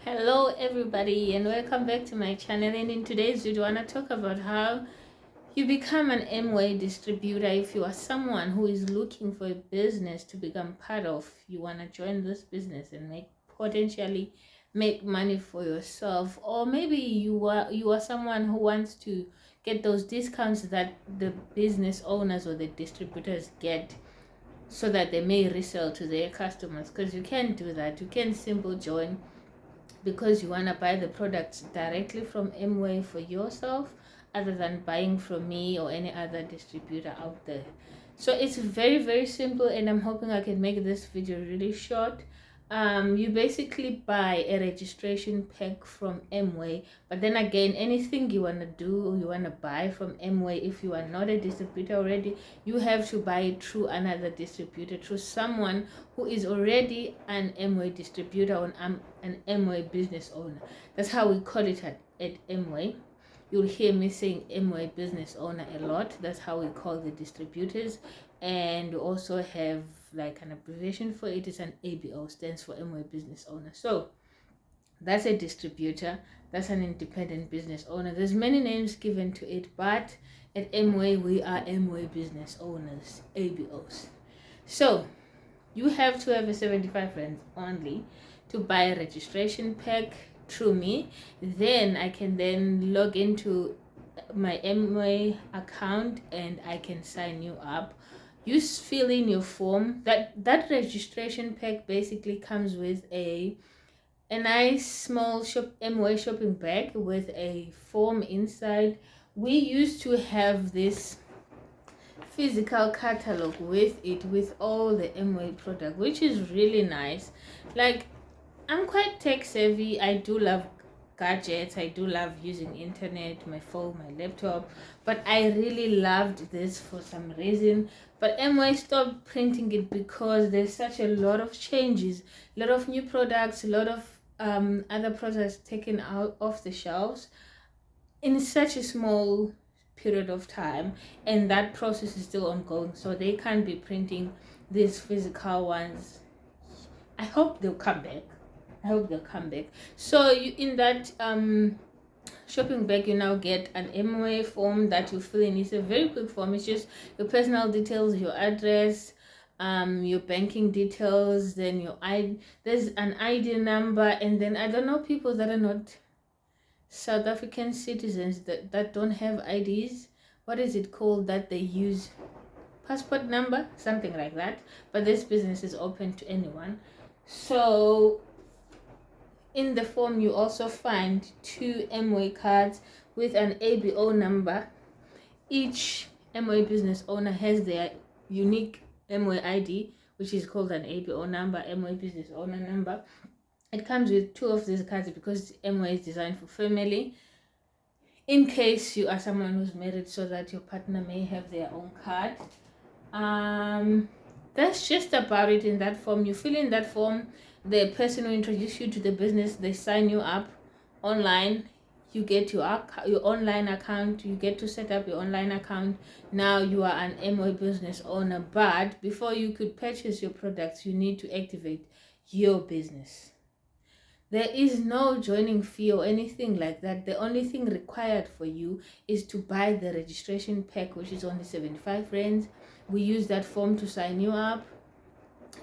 Hello everybody and welcome back to my channel, and in today's video I want to talk about how you become an Amway distributor. If you are someone who is looking for a business to become part of, you want to join this business and potentially make money for yourself, or maybe you are someone who wants to get those discounts that the business owners or the distributors get so that they may resell to their customers, because you can't do that. You can simply join because you want to buy the products directly from Amway for yourself, other than buying from me or any other distributor out there. So it's very simple, and I'm hoping I can make this video really short. You basically buy a registration pack from Amway, but then again, anything you want to do or you want to buy from Amway, if you are not a distributor already, you have to buy it through another distributor, through someone who is already an Amway distributor or an Amway business owner. That's how we call it at Amway. You'll hear me saying Amway business owner a lot. That's how we call the distributors, and we also have like an abbreviation for it. Is an ABO, stands for Amway business owner. So that's a distributor, that's an independent business owner. There's many names given to it, but at Amway we are Amway business owners, ABOs. So you have to have a 75 rands only to buy a registration pack through me. Then I can then log into my Amway account and I can sign you up. You fill in your form. That registration pack basically comes with a nice small Amway shopping bag with a form inside. We used to have this physical catalog with it, with all the Amway product, which is really nice. Like, I'm quite tech savvy. I do love gadgets. I do love using internet, my phone, my laptop, but I really loved this for some reason. But Amway stopped printing it because there's such a lot of changes, a lot of new products, a lot of other products taken out off the shelves in such a small period of time, and that process is still ongoing, so they can't be printing these physical ones. I hope they'll come back. So you, in that shopping bag, you now get an Amway form that you fill in. It's a very quick form. It's just your personal details, your address, your banking details, then there's an ID number, and then I don't know, people that are not South African citizens that don't have IDs, what is it called that they use? Passport number, something like that. But this business is open to anyone. So in the form you also find 2 Amway cards with an ABO number. Each Amway business owner has their unique Amway ID, which is called an ABO number, Amway business owner number. It comes with 2 of these cards because Amway is designed for family, in case you are someone who's married, so that your partner may have their own card. That's just about it. In that form, you fill in that form. The person who introduced you to the business, they sign you up online. You get your online account. You get to set up your online account. Now you are an Amway business owner, but before you could purchase your products, you need to activate your business. There is no joining fee or anything like that. The only thing required for you is to buy the registration pack, which is only 75 rands. We use that form to sign you up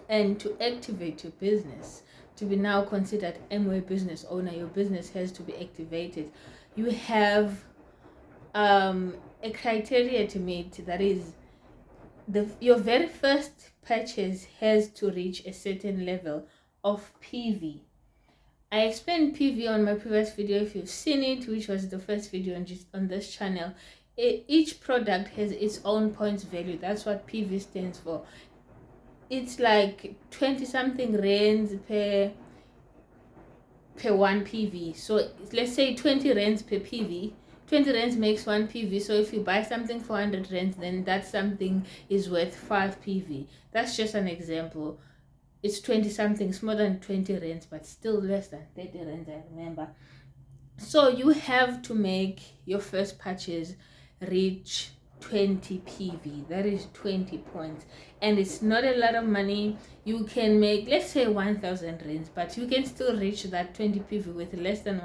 and to activate your business. To be now considered Amway business owner, your business has to be activated. You have a criteria to meet. That is, your very first purchase has to reach a certain level of PV. I explained PV on my previous video, if you've seen it, which was the first video on this channel. Each product has its own points value. That's what PV stands for. It's like 20 something rands per 1 PV. So let's say 20 rands per PV. 20 rands makes 1 PV. So if you buy something for 100 rands, then that something is worth 5 PV. That's just an example. It's 20 something, it's more than 20 rands, but still less than 30 rands, I remember. So you have to make your first purchase reach 20 PV. That is 20 points, and it's not a lot of money. You can make, let's say, 1,000 rands, but you can still reach that 20 PV with less than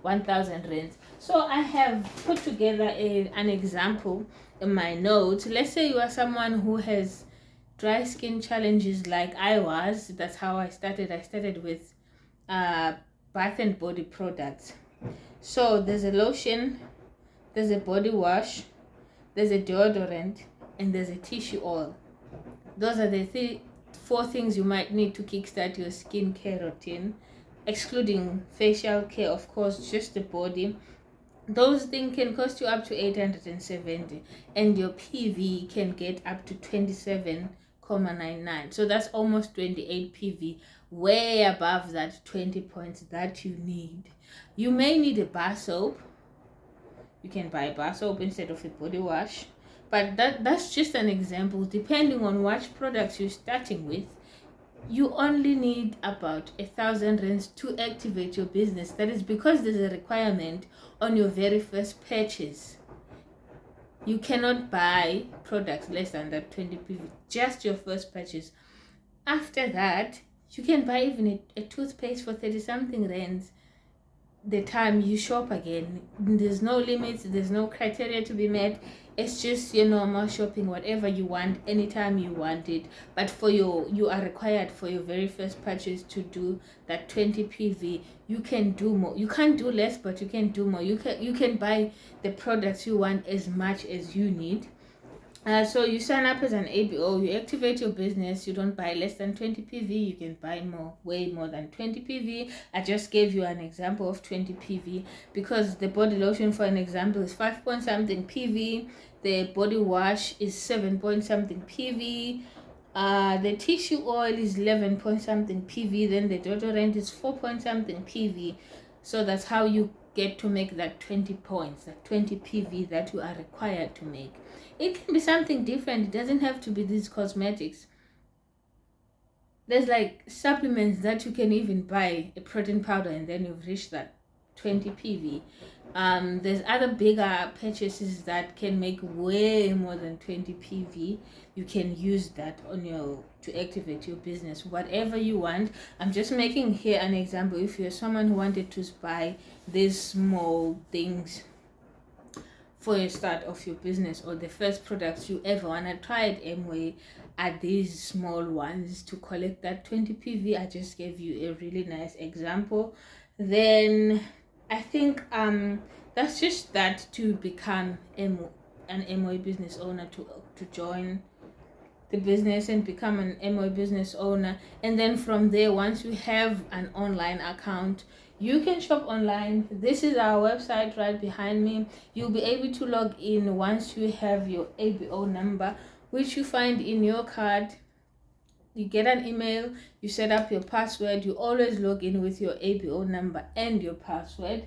1,000 rands. So I have put together an example in my notes. Let's say you are someone who has dry skin challenges like I was. That's how I started. I started with bath and body products. So there's a lotion, there's a body wash, there's a deodorant, and there's a tissue oil. Those are the four things you might need to kickstart your skincare routine, excluding facial care, of course, just the body. Those things can cost you up to 870, and your PV can get up to 27.99. So that's almost 28 PV, way above that 20 points that you need. You may need a bar soap. You can buy bar soap instead of a body wash, but that's just an example. Depending on what products you're starting with, you only need about 1,000 rands to activate your business. That is because there's a requirement on your very first purchase. You cannot buy products less than that 20 PV, just your first purchase. After that, you can buy even a toothpaste for 30 something rands the time you shop again. There's no limits, there's no criteria to be met. It's just your normal shopping, whatever you want, anytime you want it. But you are required for your very first purchase to do that 20 PV. You can do more. You can't do less, but you can do more. You can buy the products you want as much as you need. So you sign up as an ABO, you activate your business, you don't buy less than 20 PV, you can buy way more than 20 PV. I just gave you an example of 20 PV because the body lotion, for an example, is 5 point something PV, the body wash is 7 point something PV, the tissue oil is 11 point something PV, then the deodorant is 4 point something PV. So that's how you get to make that 20 points, that 20 PV that you are required to make. It can be something different. It doesn't have to be these cosmetics. There's like supplements that you can even buy, a protein powder, and then you've reached that 20 PV. There's other bigger purchases that can make way more than 20 PV. You can use that to activate your business, whatever you want. I'm just making here an example. If you're someone who wanted to buy these small things for your start of your business, or the first products you ever want to try at Amway are these small ones to collect that 20 PV. I just gave you a really nice example. Then I think that's just that to become an Amway business owner, to join the business and become an Amway business owner. And then from there, once you have an online account, you can shop online. This is our website right behind me. You'll be able to log in once you have your ABO number, which you find in your card. You get an email, you set up your password. You always log in with your ABO number and your password,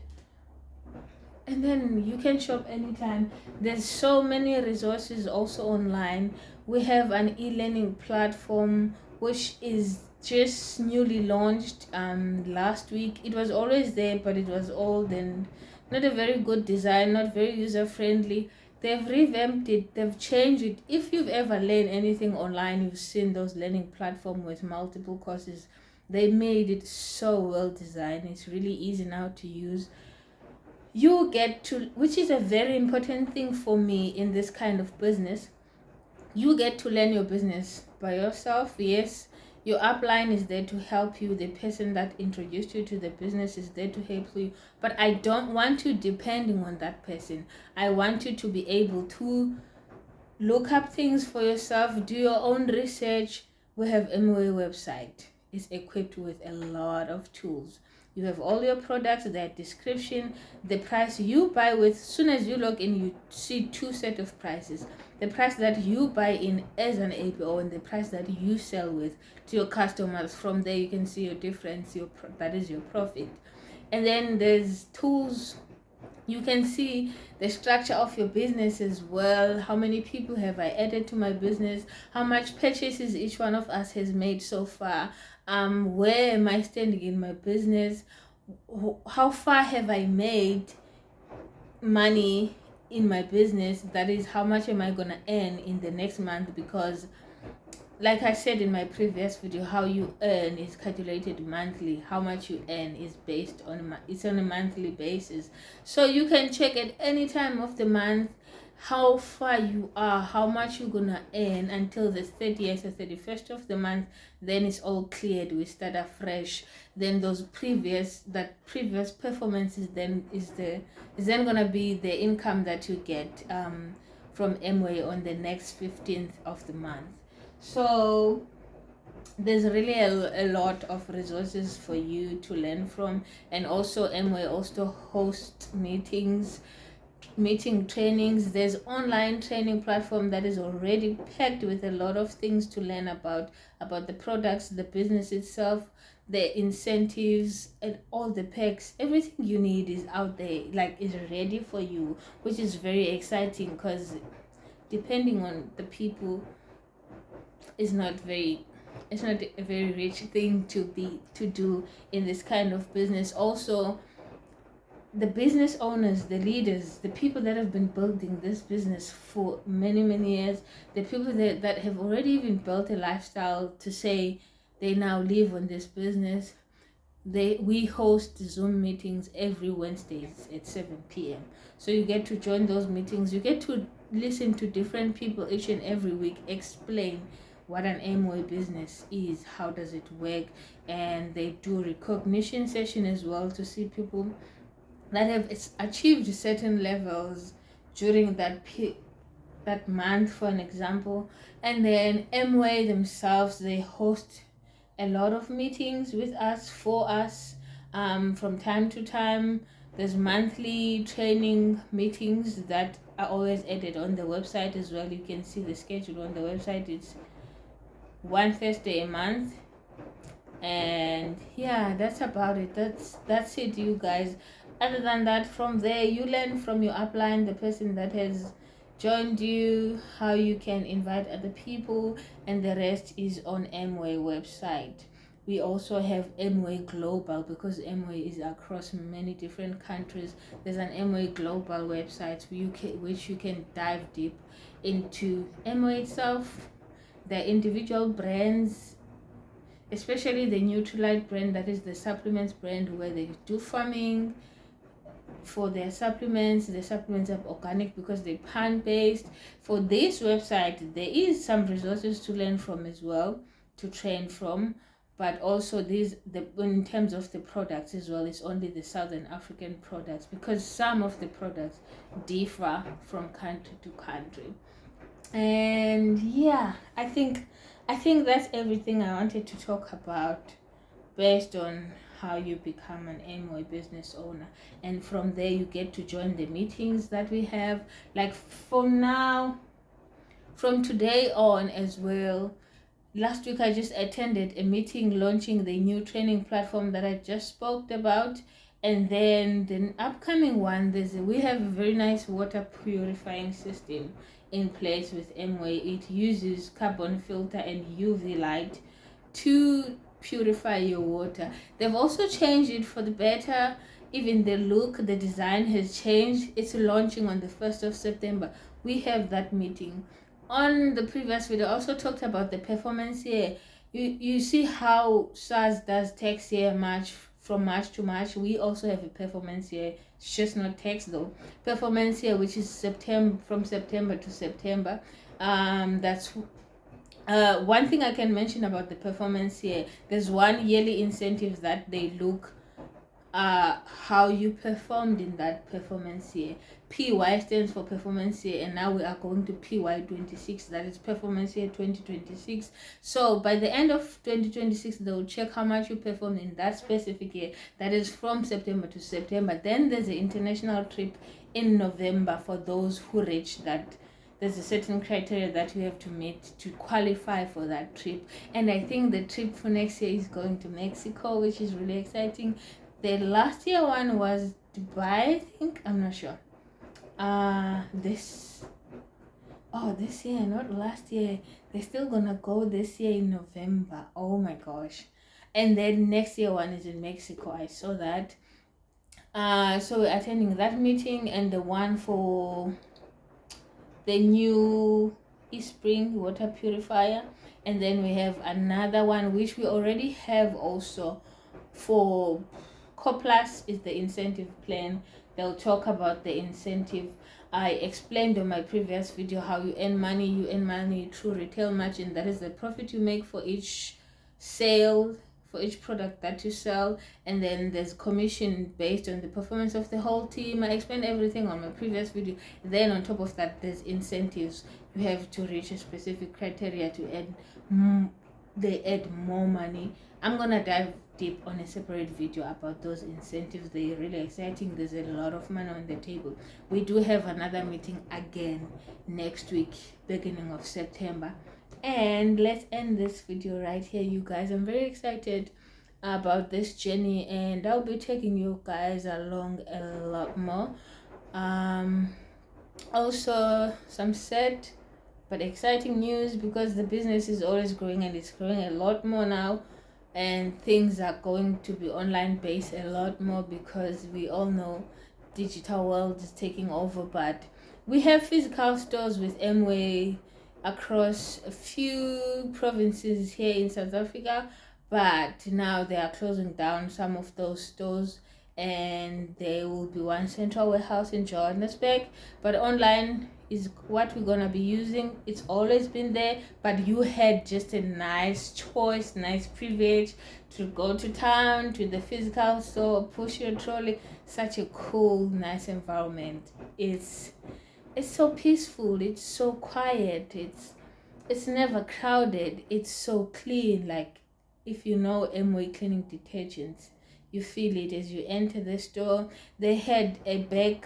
and then you can shop anytime. There's so many resources also online. We have an e-learning platform which is just newly launched last week. It was always there, but it was old and not a very good design, not very user friendly. They've revamped it, they've changed it. If you've ever learned anything online, you've seen those learning platforms with multiple courses. They made it so well designed. It's really easy now to use. You get to, which is a very important thing for me in this kind of business, you get to learn your business by yourself. Yes, your upline is there to help you. The person that introduced you to the business is there to help you. But I don't want you depending on that person. I want you to be able to look up things for yourself, do your own research. We have Amway website. It's equipped with a lot of tools. You have all your products, their description, the price you buy with. As soon as you log in, you see two set of prices. The price that you buy in as an APO and the price that you sell with to your customers. From there, you can see your difference. That is your profit. And then there's tools. You can see the structure of your business as well. How many people have I added to my business? How much purchases each one of us has made so far? Where am I standing in my business? How far have I made money in my business, that is how much am I gonna earn in the next month, because like I said in my previous video, how you earn is calculated monthly. How much you earn is based on it's on a monthly basis. So you can check at any time of the month how far you are, how much you're gonna earn until the 30th or 31st of the month. Then it's all cleared. We start afresh. Then those previous performances is then gonna be the income that you get from Amway on the next 15th of the month. So there's really a lot of resources for you to learn from. And also Amway also hosts meeting trainings. There's online training platform that is already packed with a lot of things to learn about the products, the business itself, the incentives, and all the perks. Everything you need is out there, like is ready for you, which is very exciting, because depending on the people, it's not a very rich thing to do in this kind of business. Also, the business owners, the leaders, the people that have been building this business for many years, the people that have already even built a lifestyle to say they now live on this business, we host Zoom meetings every Wednesdays at 7 p.m. So you get to join those meetings. You get to listen to different people each and every week explain what an Amway business is, how does it work, and they do recognition session as well to see people that have achieved certain levels during that month, for an example. And then Amway themselves, they host a lot of meetings with us, for us, from time to time. There's monthly training meetings that are always added on the website as well. You can see the schedule on the website. It's one Thursday a month. And yeah, that's about it. That's it, you guys. Other than that, from there you learn from your upline, the person that has joined you, how you can invite other people, and the rest is on Amway website. We also have Amway Global, because Amway is across many different countries. There's an Amway Global website which you can dive deep into Amway itself, the individual brands, especially the Nutrilite brand, that is the supplements brand, where they do farming for their supplements. The supplements are organic because they're plant-based. For this website, there is some resources to learn from as well, to train from, but also in terms of the products as well, it's only the Southern African products, because some of the products differ from country to country. And yeah, I think that's everything I wanted to talk about based on how you become an Amway business owner. And from there you get to join the meetings that we have. Like for now, from today on as well, last week I just attended a meeting launching the new training platform that I just spoke about. And then the upcoming one, we have a very nice water purifying system in place with Amway. It uses carbon filter and UV light to purify your water. They've also changed it for the better. Even the look, the design has changed. It's launching on the 1st of September. We have that meeting. On the previous video, I also talked about the performance year. You see how SARS does tax year from March to March. We also have a performance year. It's just not tax though. Performance year, which is from September to September. That's one thing I can mention about the performance year. There's one yearly incentive that they look how you performed in that performance year. PY stands for performance year, and now we are going to PY26, that is performance year 2026. So by the end of 2026, they'll check how much you performed in that specific year, that is from September to September. Then there's an international trip in November for those who reach that. There's a certain criteria that you have to meet to qualify for that trip. And I think the trip for next year is going to Mexico, which is really exciting. The last year one was Dubai, I think. I'm not sure. This year, not last year. They're still gonna go this year in November. Oh my gosh. And then next year one is in Mexico. I saw that. So we're attending that meeting, and the one for the new Spring water purifier, and then we have another one which we already have also for Coplus is the incentive plan. They'll talk about the incentive. I explained on my previous video how you earn money through retail margin. That is the profit you make for each sale, for each product that you sell, and then there's commission based on the performance of the whole team. I explained everything on my previous video. Then on top of that, there's incentives. You have to reach a specific criteria to add they add more money. I'm gonna dive deep on a separate video about those incentives. They're really exciting. There's a lot of money on the table. We do have another meeting again next week, beginning of September. And let's end this video right here, you guys. I'm very excited about this journey, and I'll be taking you guys along a lot more. Also some sad but exciting news, because the business is always growing, and it's growing a lot more now, and things are going to be online based a lot more, because we all know digital world is taking over. But we have physical stores with Amway across a few provinces here in South Africa, but now they are closing down some of those stores, and there will be one central warehouse in Johannesburg. But online is what we're gonna be using. It's always been there, but you had just a nice choice, nice privilege to go to town, to the physical store, push your trolley. Such a cool, nice environment. It's so peaceful, it's so quiet, it's never crowded, it's so clean. Like, if you know Amway cleaning detergents, you feel it as you enter the store. They had a back,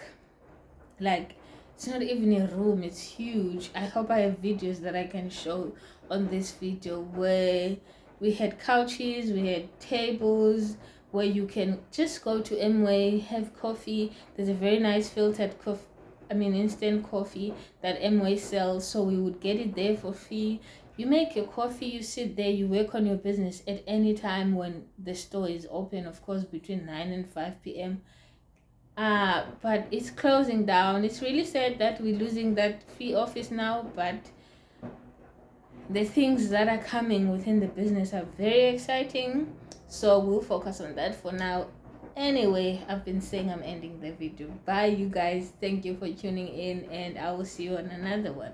like, it's not even a room, it's huge. I hope I have videos that I can show on this video, where we had couches, we had tables, where you can just go to Amway, have coffee. There's a very nice filtered coffee, instant coffee that Amway sells, so we would get it there for free. You make your coffee, you sit there, you work on your business at any time when the store is open, of course, between 9 and 5 p.m. But it's closing down. It's really sad that we're losing that free office now, but the things that are coming within the business are very exciting, so we'll focus on that for now. Anyway, I've been saying I'm ending the video. Bye, you guys. Thank you for tuning in, and I will see you on another one.